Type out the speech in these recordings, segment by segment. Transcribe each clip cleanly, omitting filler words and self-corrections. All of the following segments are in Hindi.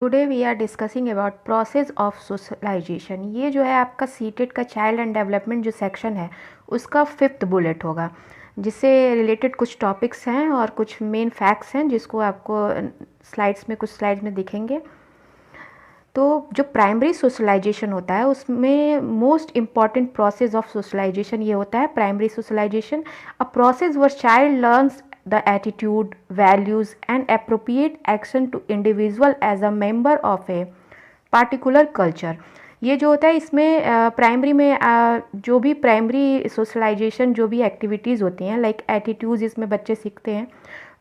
Today we are discussing about process of socialisation. ये जो है आपका सीटेट का चाइल्ड एंड डेवलपमेंट जो सेक्शन है उसका 5th बुलेट होगा, जिससे रिलेटेड कुछ टॉपिक्स हैं और कुछ मेन फैक्ट्स हैं जिसको आपको कुछ स्लाइड्स में दिखेंगे। तो जो प्राइमरी सोशलाइजेशन होता है उसमें most important process of socialisation ये होता है primary socialisation, a process where child learns the attitude, values and appropriate action to individual as a member of a particular culture। ये जो होता है इसमें प्राइमरी में जो भी प्राइमरी सोशलाइजेशन जो भी एक्टिविटीज़ होती हैं लाइक एटीट्यूड्स इसमें बच्चे सीखते हैं,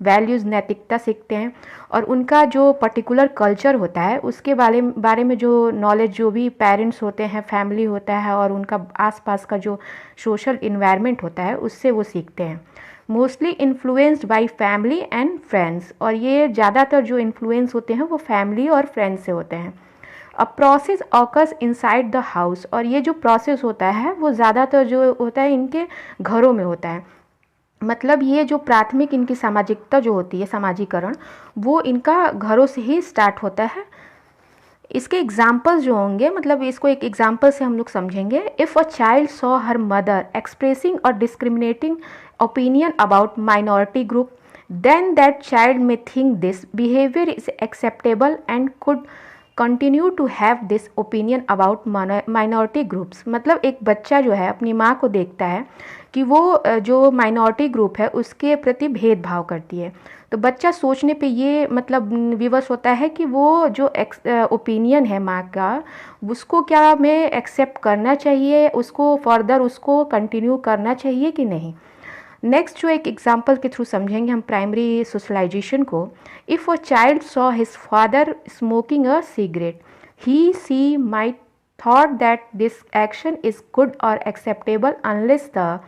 वैल्यूज़ नैतिकता सीखते हैं और उनका जो पर्टिकुलर कल्चर होता है उसके बारे में जो नॉलेज जो भी पेरेंट्स होते हैं, फैमिली होता है और उनका आसपास का जो सोशल इन्वायरमेंट होता है उससे वो सीखते हैं। Mostly influenced by family and friends, और ये ज़्यादातर जो इन्फ्लुएंस होते हैं वो फैमिली और फ्रेंड्स से होते हैं। A process occurs inside the house, और ये जो प्रोसेस होता है वो ज़्यादातर जो होता है इनके घरों में होता है। मतलब ये जो प्राथमिक इनकी सामाजिकता जो होती है, सामाजिकरण, वो इनका घरों से ही स्टार्ट होता है। इसके एग्जाम्पल्स जो होंगे, मतलब इसको एक एग्जाम्पल से हम लोग समझेंगे। If a child saw her mother expressing और discriminating opinion about minority group, then that child may think this behavior is acceptable and could continue to have this opinion about minority groups। मतलब एक बच्चा जो है अपनी माँ को देखता है कि वो जो माइनॉरिटी ग्रुप है उसके प्रति भेदभाव करती है, तो बच्चा सोचने पे ये मतलब विवश होता है कि वो जो ओपिनियन है माँ का उसको क्या मैं एक्सेप्ट करना चाहिए, उसको फर्दर उसको कंटिन्यू करना चाहिए कि नहीं। नेक्स्ट जो एक एग्जाम्पल के थ्रू समझेंगे हम प्राइमरी सोशलाइजेशन को। If a child saw his father smoking a cigarette, he she might thought that this action is good और acceptable unless the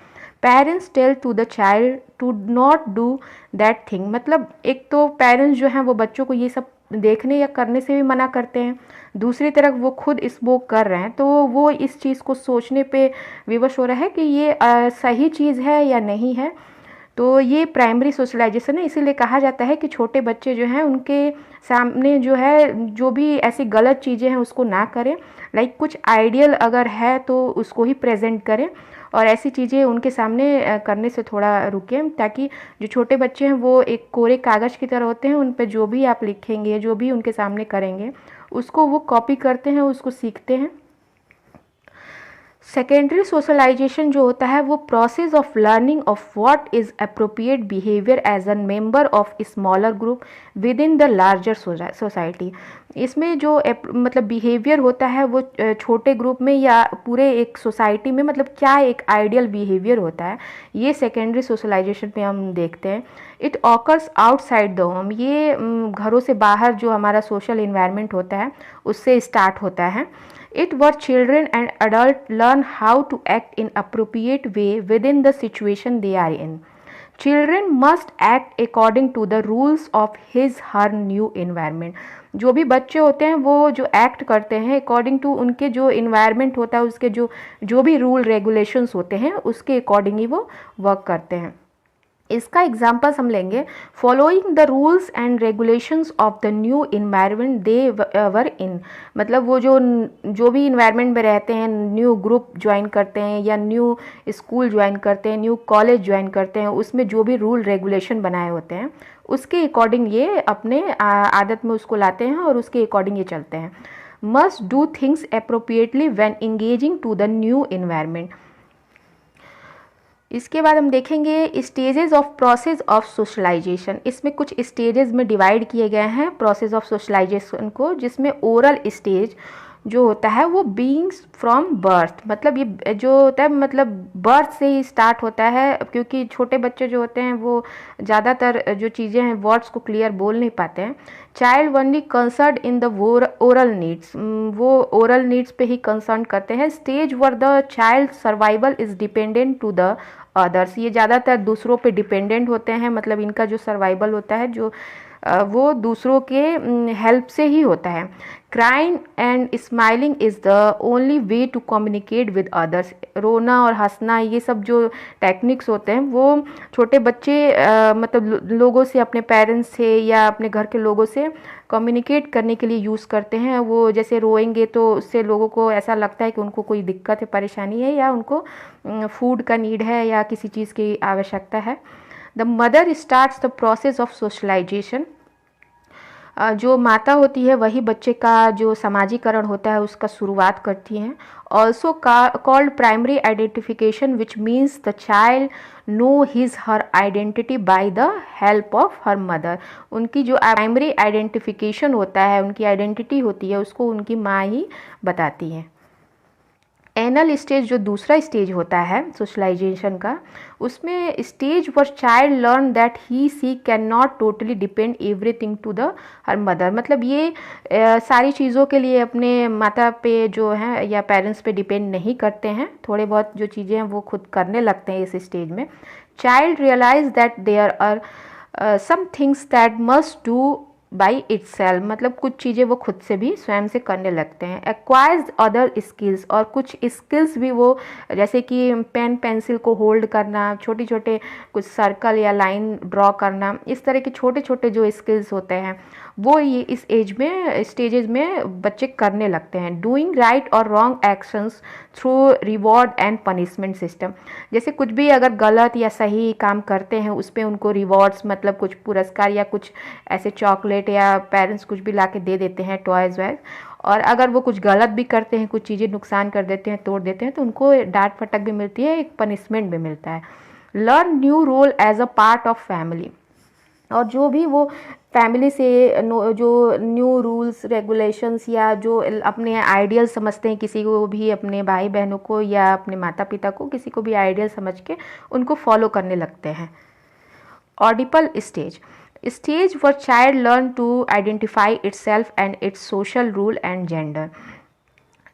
parents tell to the child to not do that thing. मतलब एक तो पेरेंट्स जो हैं वो बच्चों को ये सब देखने या करने से भी मना करते हैं, दूसरी तरफ वो खुद स्मोक कर रहे हैं, तो वो इस चीज़ को सोचने पे विवश हो रहा है कि ये सही चीज़ है या नहीं है। तो ये प्राइमरी सोशलाइजेशन है, इसीलिए कहा जाता है कि छोटे बच्चे जो हैं उनके सामने जो है जो भी ऐसी गलत चीज़ें हैं उसको ना करें। लाइक कुछ आइडियल अगर है तो उसको ही प्रेजेंट करें और ऐसी चीज़ें उनके सामने करने से थोड़ा रुकें, ताकि जो छोटे बच्चे हैं वो एक कोरे कागज़ की तरह होते हैं, उन पर जो भी आप लिखेंगे जो भी उनके सामने करेंगे उसको वो कॉपी करते हैं, उसको सीखते हैं। सेकेंडरी सोशलाइजेशन जो होता है वो process of learning of what is appropriate behaviour as a member of smaller group within the larger society. इसमें जो मतलब बिहेवियर होता है वो छोटे ग्रुप में या पूरे एक सोसाइटी में मतलब क्या एक आइडियल बिहेवियर होता है, ये सेकेंडरी सोशलाइजेशन में हम देखते हैं। It occurs outside the home, ये घरों से बाहर जो हमारा सोशल इन्वायरमेंट होता है उससे स्टार्ट होता है। It where children and adults learn how to act in appropriate way within the situation they are in. Children must act according to the rules of his her new environment। जो भी बच्चे होते हैं वो जो एक्ट करते हैं अकॉर्डिंग टू उनके जो इन्वायरमेंट होता है, उसके जो भी रूल रेगुलेशंस होते हैं उसके अकॉर्डिंग ही वो वर्क करते हैं। इसका एग्जाम्पल्स हम लेंगे। Following the rules and regulations of the new environment they were in, मतलब वो जो भी इन्वायरमेंट में रहते हैं, न्यू ग्रुप ज्वाइन करते हैं या न्यू स्कूल ज्वाइन करते हैं, न्यू कॉलेज ज्वाइन करते हैं, उसमें जो भी रूल रेगुलेशन बनाए होते हैं उसके अकॉर्डिंग ये अपने आदत में उसको लाते हैं और उसके अकॉर्डिंग ये चलते हैं। Must do things appropriately when engaging to the new environment. इसके बाद हम देखेंगे stages of process of socialisation. इसमें कुछ स्टेजेस में डिवाइड किए गए हैं प्रोसेस ऑफ सोशलाइजेशन को, जिसमें ओरल स्टेज जो होता है वो बीइंग्स फ्रॉम बर्थ, मतलब ये जो होता है मतलब बर्थ से ही स्टार्ट होता है, क्योंकि छोटे बच्चे जो होते हैं वो ज़्यादातर जो चीज़ें हैं वर्ड्स को क्लियर बोल नहीं पाते हैं। Child only concern in the oral needs, वो ओरल नीड्स पे ही कंसर्न करते हैं। Stage where the child survival is dependent to the others, ये ज़्यादातर दूसरों पे डिपेंडेंट होते हैं, मतलब इनका जो सर्वाइवल होता है, जो वो दूसरों के हेल्प से ही होता है। Crying and smiling is the only way to communicate with others. रोना और हंसना, ये सब जो टेक्निक्स होते हैं वो छोटे बच्चे मतलब लोगों से, अपने पेरेंट्स से या अपने घर के लोगों से कम्युनिकेट करने के लिए यूज़ करते हैं। वो जैसे रोएंगे तो उससे लोगों को ऐसा लगता है कि उनको कोई दिक्कत है, परेशानी है, या उनको फूड का नीड है या किसी चीज़ की आवश्यकता है। The mother starts the process of socialisation. जो माता होती है वही बच्चे का जो समाजीकरण होता है उसका शुरुआत करती हैं। Also called primary identification, which means the child know his her identity by the help of her mother. उनकी जो प्राइमरी आइडेंटिफिकेशन होता है, उनकी आइडेंटिटी होती है, उसको उनकी माँ ही बताती है। एनल स्टेज जो दूसरा स्टेज होता है सोशलाइजेशन का, उसमें stage where child learn that he she can not totally depend everything to the her mother. मतलब ये सारी चीज़ों के लिए अपने माता पे जो है या पेरेंट्स पे डिपेंड नहीं करते हैं, थोड़े बहुत जो चीज़ें हैं वो खुद करने लगते हैं इस स्टेज में। Child realise that there are some things that must do by itself. मतलब कुछ चीज़ें वो खुद से भी स्वयं से करने लगते हैं। एक्वायर्स अदर स्किल्स, और कुछ स्किल्स भी वो, जैसे कि पेन पेंसिल को होल्ड करना, छोटे छोटे कुछ सर्कल या लाइन ड्रॉ करना, इस तरह के छोटे छोटे जो स्किल्स होते हैं वो ये इस एज में, स्टेजेस में बच्चे करने लगते हैं। डूइंग राइट और wrong actions through reward and punishment system. जैसे कुछ भी अगर गलत या सही काम करते हैं उस पर उनको रिवॉर्ड्स, मतलब कुछ पुरस्कार या कुछ ऐसे चॉकलेट या पेरेंट्स कुछ भी ला के दे देते हैं, टॉयज़ वॉयज़। और अगर वो कुछ गलत भी करते हैं, कुछ चीज़ें नुकसान कर देते हैं, तोड़ देते हैं, तो उनको डांट फटक भी मिलती है, एक पनिशमेंट भी मिलता है। Learn new role as a part of family. और जो भी वो फैमिली से जो न्यू रूल्स रेगुलेशंस या जो अपने आइडियल समझते हैं, किसी को भी, अपने भाई बहनों को या अपने माता पिता को, किसी को भी आइडियल समझ के उनको फॉलो करने लगते हैं। Oedipal stage, stage for child learn to identify itself and its social rule and gender.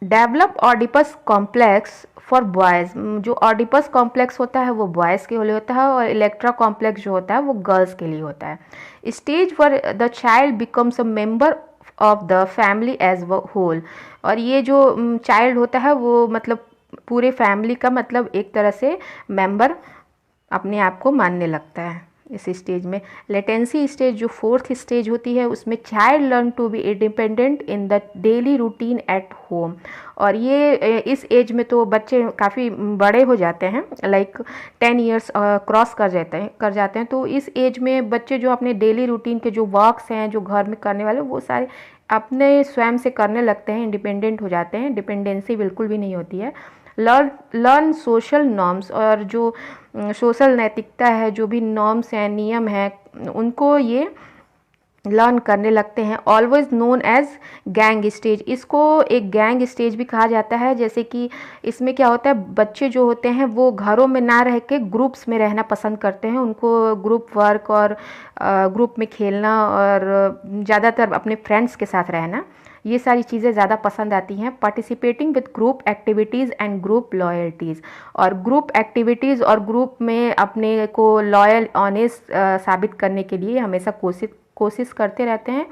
Develop Oedipus complex for boys. जो ऑडिपस कॉम्प्लेक्स होता है वो बॉयज़ के लिए होता है, और इलेक्ट्रा कॉम्प्लेक्स जो होता है वो गर्ल्स के लिए होता है। Stage for the child becomes a member of the family as whole. और ये जो चाइल्ड होता है वो मतलब पूरे फैमिली का, मतलब एक तरह से मेंबर अपने आप को मानने लगता है इस स्टेज में। लेटेंसी स्टेज जो फोर्थ स्टेज होती है, उसमें child learn to be independent in the daily routine at home. और ये इस एज में तो बच्चे काफ़ी बड़े हो जाते हैं, लाइक 10 ईयर्स क्रॉस कर जाते हैं। तो इस एज में बच्चे जो अपने डेली रूटीन के जो वर्क्स हैं, जो घर में करने वाले, वो सारे अपने स्वयं से करने लगते हैं, इंडिपेंडेंट हो जाते हैं, डिपेंडेंसी बिल्कुल भी नहीं होती है। लर्न सोशल नॉर्म्स, और जो सोशल नैतिकता है, जो भी नॉर्म्स हैं, नियम हैं, उनको ये लर्न करने लगते हैं। Always known as gang stage, इसको एक गैंग स्टेज भी कहा जाता है। जैसे कि इसमें क्या होता है, बच्चे जो होते हैं वो घरों में ना रह के ग्रुप्स में रहना पसंद करते हैं। उनको ग्रुप वर्क और ग्रुप में खेलना और ज़्यादातर अपने फ्रेंड्स के साथ रहना, ये सारी चीज़ें ज़्यादा पसंद आती हैं। Participating with group activities and group loyalties, और ग्रुप एक्टिविटीज़ और ग्रुप में अपने को लॉयल, ऑनेस्ट साबित करने के लिए हमेशा कोशिश करते रहते हैं।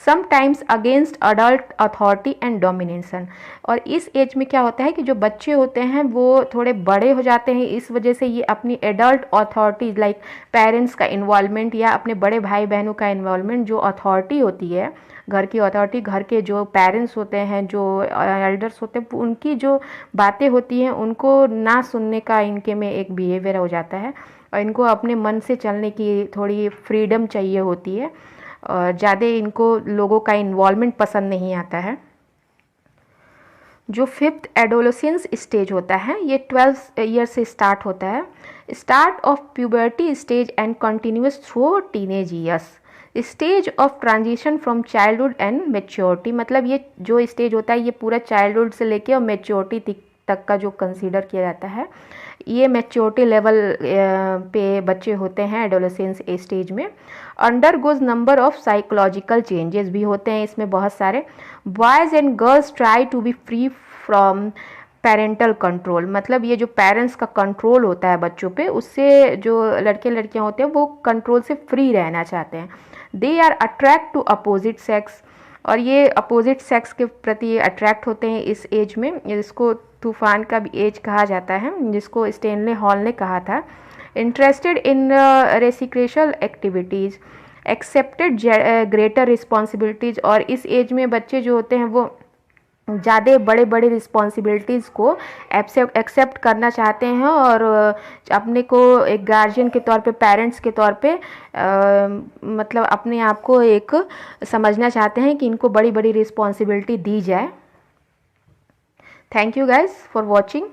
Sometimes against adult authority and domination. और इस एज में क्या होता है कि जो बच्चे होते हैं वो थोड़े बड़े हो जाते हैं, इस वजह से ये अपनी एडल्ट अथॉरिटी, लाइक पेरेंट्स का इन्वॉल्वमेंट या अपने बड़े भाई बहनों का इन्वॉल्वमेंट, जो अथॉरिटी होती है, घर की अथॉरिटी, घर के जो पेरेंट्स होते हैं, जो एल्डर्स होते हैं, उनकी जो बातें होती हैं उनको ना सुनने का इनके में एक बिहेवियर हो जाता है। और इनको अपने मन से चलने की थोड़ी फ्रीडम चाहिए होती है, और ज़्यादा इनको लोगों का इन्वॉल्वमेंट पसंद नहीं आता है। जो फिफ्थ एडोलेसेंस स्टेज होता है, ये 12 ईयर से स्टार्ट होता है। Start of puberty stage and continuous through teenage years. Stage of transition from childhood and maturity. मतलब ये जो स्टेज होता है ये पूरा चाइल्डहुड से लेके और मेच्योरिटी तक का जो कंसीडर किया जाता है, ये मैच्योरिटी लेवल पे बच्चे होते हैं एडोलेसेंस स्टेज में। Undergoes number of psychological changes भी होते हैं इसमें बहुत सारे। Boys and girls try to be free from parental control. मतलब ये जो पेरेंट्स का कंट्रोल होता है बच्चों पे, उससे जो लड़के लड़कियां होते हैं वो कंट्रोल से फ्री रहना चाहते हैं। They are attract to opposite sex, और ये अपोजिट सेक्स के प्रति अट्रैक्ट होते हैं इस एज में। इसको तूफान का भी एज कहा जाता है, जिसको स्टेनले हॉल ने कहा था। Interested in recreational activities, accepted greater responsibilities, और इस एज में बच्चे जो होते हैं वो ज़्यादा बड़े बड़े रिस्पॉन्सिबिलिटीज़ को एक्सेप्ट करना चाहते हैं, और अपने को एक गार्जियन के तौर पे, पेरेंट्स के तौर पे मतलब अपने आप को एक समझना चाहते हैं कि इनको बड़ी बड़ी रिस्पॉन्सिबिलिटी दी जाए। Thank you guys for watching.